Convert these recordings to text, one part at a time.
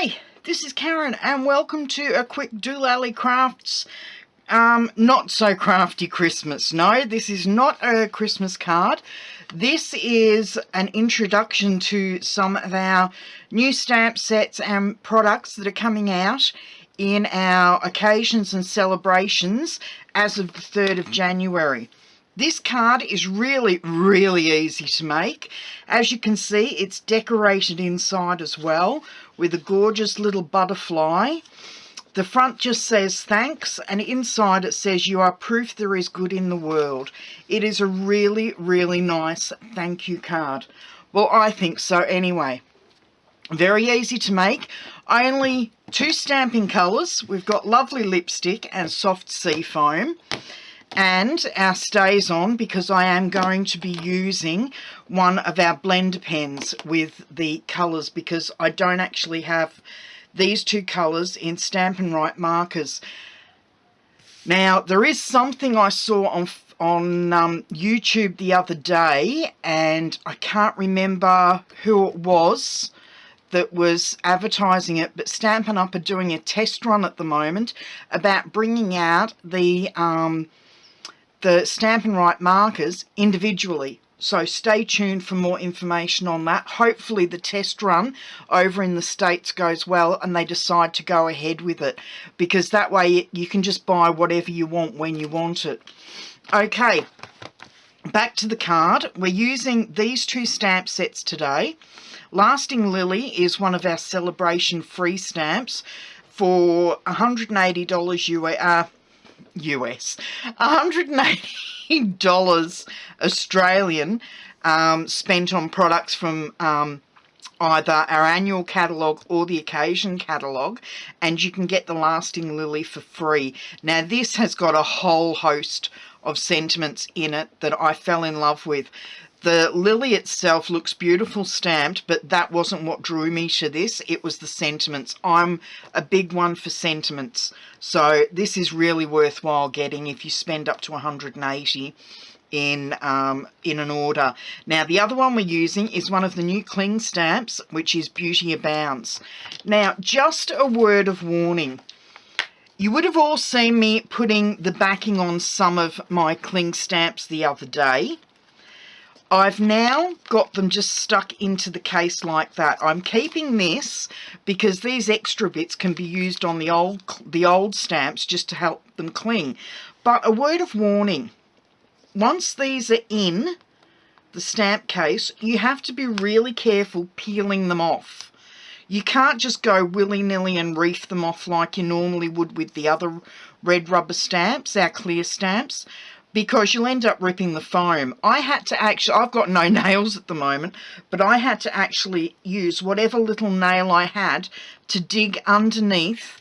Hi, this is Karen and welcome to a quick dolallycrafts not so crafty Christmas. No, this is not a Christmas card. This is an introduction to some of our new stamp sets and products that are coming out in our occasions and celebrations as of the 3rd of January. This card is really easy to make. As you can see, it's decorated inside as well with a gorgeous little butterfly. The front just says thanks, and inside it says you are proof there is good in the world. It is a really nice thank you card. Well, I think so anyway. Very easy to make. Only 2 stamping colours. We've got lovely lipstick and soft sea foam. And our stays on, because I am going to be using one of our blender pens with the colours, because I don't actually have these 2 colours in Stampin' Right markers. Now, there is something I saw on YouTube the other day, and I can't remember who it was that was advertising it, but Stampin' Up are doing a test run at the moment about bringing out the Stampin' Right markers individually. So stay tuned for more information on that. Hopefully the test run over in the States goes well and they decide to go ahead with it, because that way you can just buy whatever you want when you want it. Okay, back to the card. We're using these 2 stamp sets today. Lasting Lily is one of our celebration free stamps for $180 US, $180 Australian, spent on products from either our annual catalogue or the occasion catalogue, and you can get the Lasting Lily for free. Now, this has got a whole host of sentiments in it that I fell in love with. The lily itself looks beautiful stamped, but that wasn't what drew me to this. It was the sentiments. I'm a big one for sentiments. So this is really worthwhile getting if you spend up to $180 in an order. Now, the other one we're using is one of the new cling stamps, which is Beauty Abounds. Now, just a word of warning. You would have all seen me putting the backing on some of my cling stamps the other day. I've now got them just stuck into the case like that. I'm keeping this because these extra bits can be used on the old stamps just to help them cling. But a word of warning, once these are in the stamp case, you have to be really careful peeling them off. You can't just go willy-nilly and reef them off like you normally would with the other red rubber stamps, our clear stamps, because you'll end up ripping the foam. I had to actually, I've got no nails at the moment, but I had to actually use whatever little nail I had to dig underneath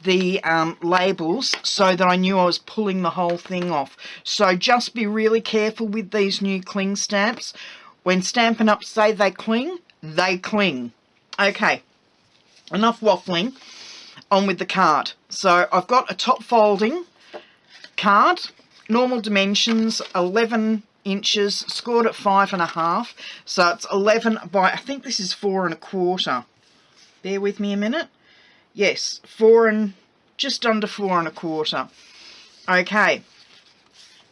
the labels so that I knew I was pulling the whole thing off. So just be really careful with these new cling stamps. When Stampin' Up say they cling, they cling. Okay, enough waffling, on with the card. So I've got a top folding card. Normal dimensions, 11 inches, scored at 5.5. So it's 11 by, I think this is 4 1/4. Bear with me a minute. Yes, just under 4 1/4. Okay.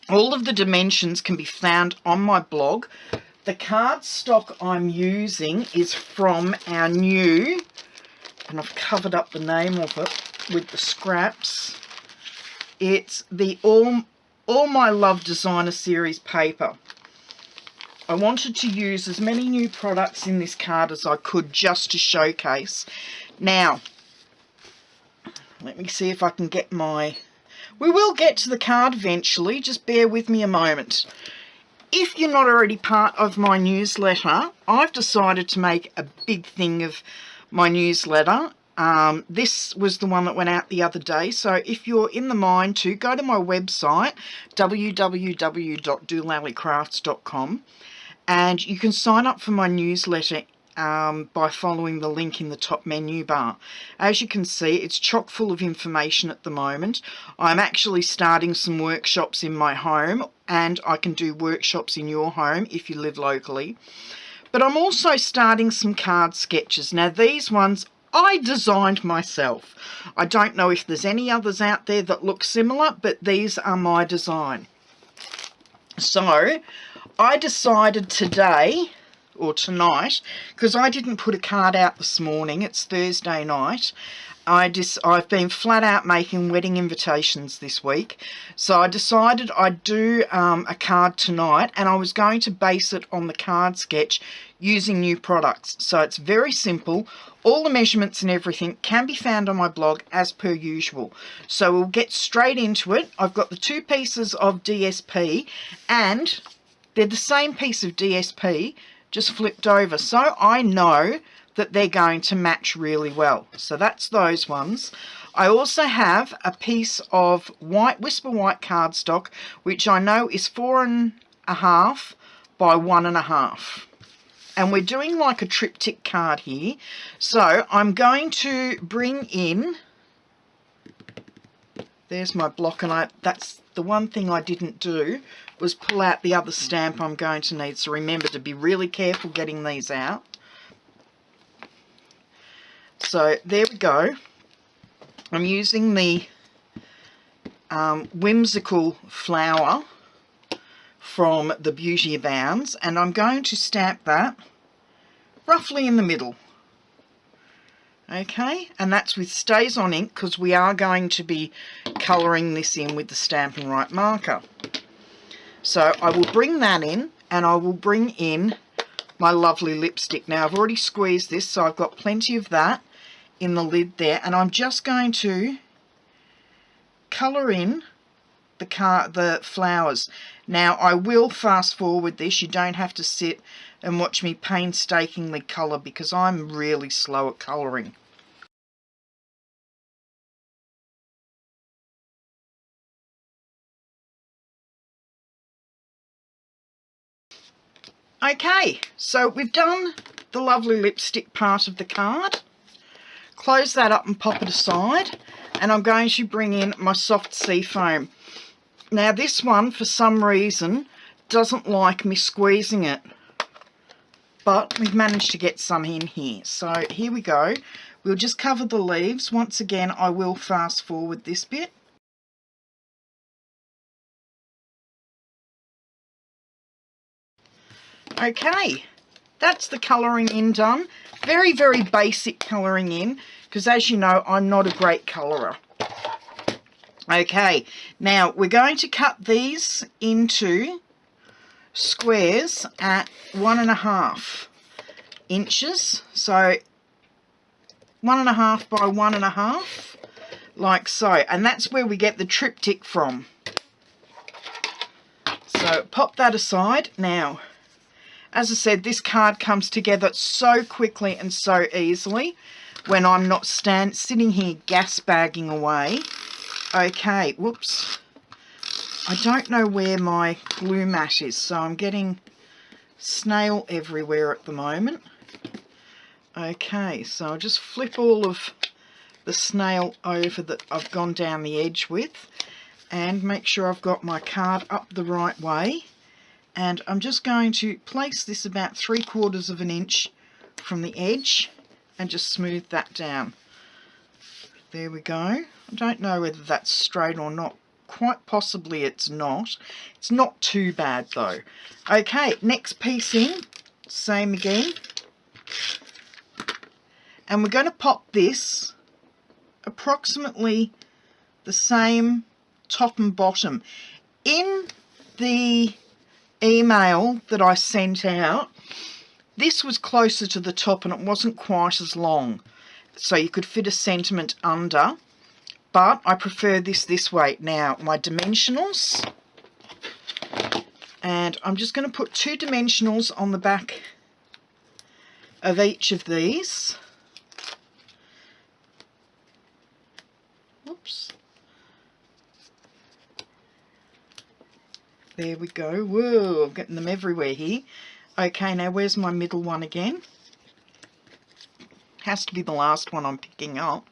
All of the dimensions can be found on my blog. The cardstock I'm using is from our new, and I've covered up the name of it with the scraps. It's the All My Love Designer Series paper. I wanted to use as many new products in this card as I could just to showcase. Now, let me see if I can get we will get to the card eventually, just bear with me a moment. If you're not already part of my newsletter, I've decided to make a big thing of my newsletter. This was the one that went out the other day, so if you're in the mind to, go to my website, www.dolallycrafts.com, and you can sign up for my newsletter by following the link in the top menu bar. As you can see, it's chock full of information at the moment. I'm actually starting some workshops in my home, and I can do workshops in your home if you live locally. But I'm also starting some card sketches. Now, these ones I designed myself. I don't know if there's any others out there that look similar, but these are my design. So I decided today, or tonight, because I didn't put a card out this morning, it's Thursday night. I've been flat out making wedding invitations this week, so I decided I'd do a card tonight, and I was going to base it on the card sketch using new products. So it's very simple. All the measurements and everything can be found on my blog as per usual. So we'll get straight into it. I've got the 2 pieces of DSP, and they're the same piece of DSP, just flipped over, so I know that they're going to match really well. So that's those ones. I also have a piece of white Whisper White cardstock, which I know is 4.5 by 1.5. And we're doing like a triptych card here. So I'm going to bring in, there's my block, and that's the one thing I didn't do, was pull out the other stamp I'm going to need. So remember to be really careful getting these out. So there we go. I'm using the whimsical flower from the Beauty Abounds, and I'm going to stamp that roughly in the middle. Okay, and that's with Stays On ink, because we are going to be colouring this in with the Stampin' Right marker. So I will bring that in, and I will bring in my lovely lipstick. Now I've already squeezed this, so I've got plenty of that in the lid there, and I'm just going to colour in the flowers. Now I will fast forward this. You don't have to sit and watch me painstakingly colour, because I'm really slow at colouring. Okay, so we've done the lovely lipstick part of the card. Close that up and pop it aside, and I'm going to bring in my soft sea foam. Now this one, for some reason, doesn't like me squeezing it, but we've managed to get some in here. So here we go. We'll just cover the leaves. Once again, I will fast forward this bit. Okay, that's the colouring in done. Very, very basic colouring in, because as you know, I'm not a great colourer. Okay, now we're going to cut these into squares at 1.5 inches. So 1.5 by 1.5, like so. And that's where we get the triptych from. So pop that aside. Now, as I said, this card comes together so quickly and so easily when I'm not sitting here gas bagging away. Okay, whoops. I don't know where my glue mat is, so I'm getting snail everywhere at the moment. Okay, so I'll just flip all of the snail over that I've gone down the edge with, and make sure I've got my card up the right way. And I'm just going to place this about 3/4 of an inch from the edge and just smooth that down. There we go. I don't know whether that's straight or not. Quite possibly it's not. It's not too bad though. Okay, next piece in, same again. And we're going to pop this approximately the same top and bottom. In the email that I sent out, this was closer to the top and it wasn't quite as long, so you could fit a sentiment under, but I prefer this way. Now my dimensionals, and I'm just going to put 2 dimensionals on the back of each of these. Whoops. There we go. Whoa, getting them everywhere here. Okay, now where's my middle one again? Has to be the last one I'm picking up.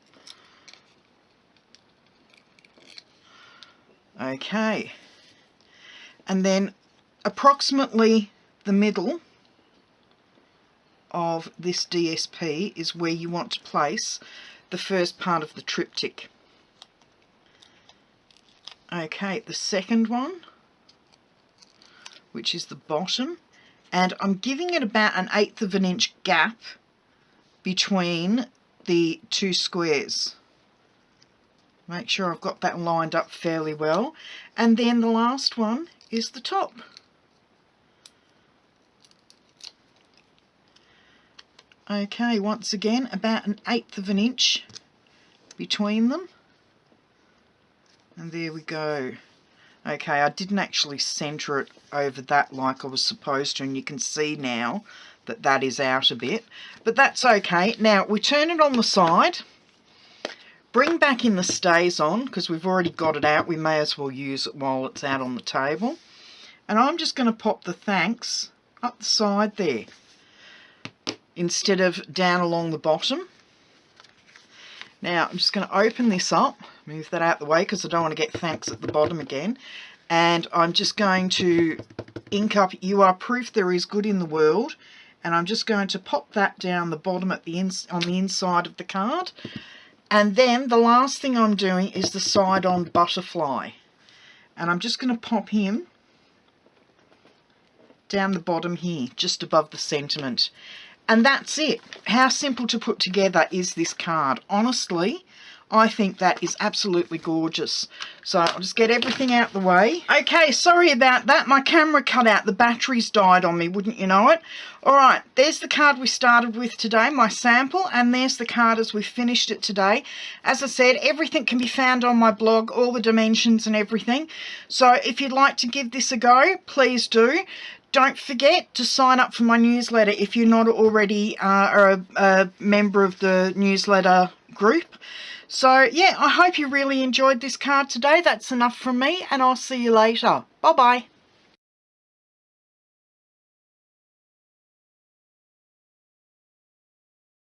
Okay. And then approximately the middle of this DSP is where you want to place the first part of the triptych. Okay, the second one, which is the bottom, and I'm giving it about 1/8 of an inch gap between the two squares. Make sure I've got that lined up fairly well. And then the last one is the top. Okay, once again, about 1/8 of an inch between them. And there we go. Okay, I didn't actually centre it over that like I was supposed to, and you can see now that that is out a bit. But that's okay. Now, we turn it on the side. Bring back in the stays on, because we've already got it out. We may as well use it while it's out on the table. And I'm just going to pop the thanks up the side there, instead of down along the bottom. Now, I'm just going to open this up, move that out the way because I don't want to get thanks at the bottom again. And I'm just going to ink up "You are proof there is good in the world." And I'm just going to pop that down the bottom at the on the inside of the card. And then the last thing I'm doing is the side-on butterfly. And I'm just going to pop him down the bottom here, just above the sentiment. And that's it. How simple to put together is this card? Honestly, I think that is absolutely gorgeous. So I'll just get everything out the way. Okay, sorry about that. My camera cut out. The batteries died on me, wouldn't you know it? Alright, there's the card we started with today, my sample, and there's the card as we finished it today. As I said, everything can be found on my blog, all the dimensions and everything. So if you'd like to give this a go, please do. Don't forget to sign up for my newsletter if you're not already a member of the newsletter group. So yeah, I hope you really enjoyed this card today. That's enough from me, and I'll see you later. Bye bye.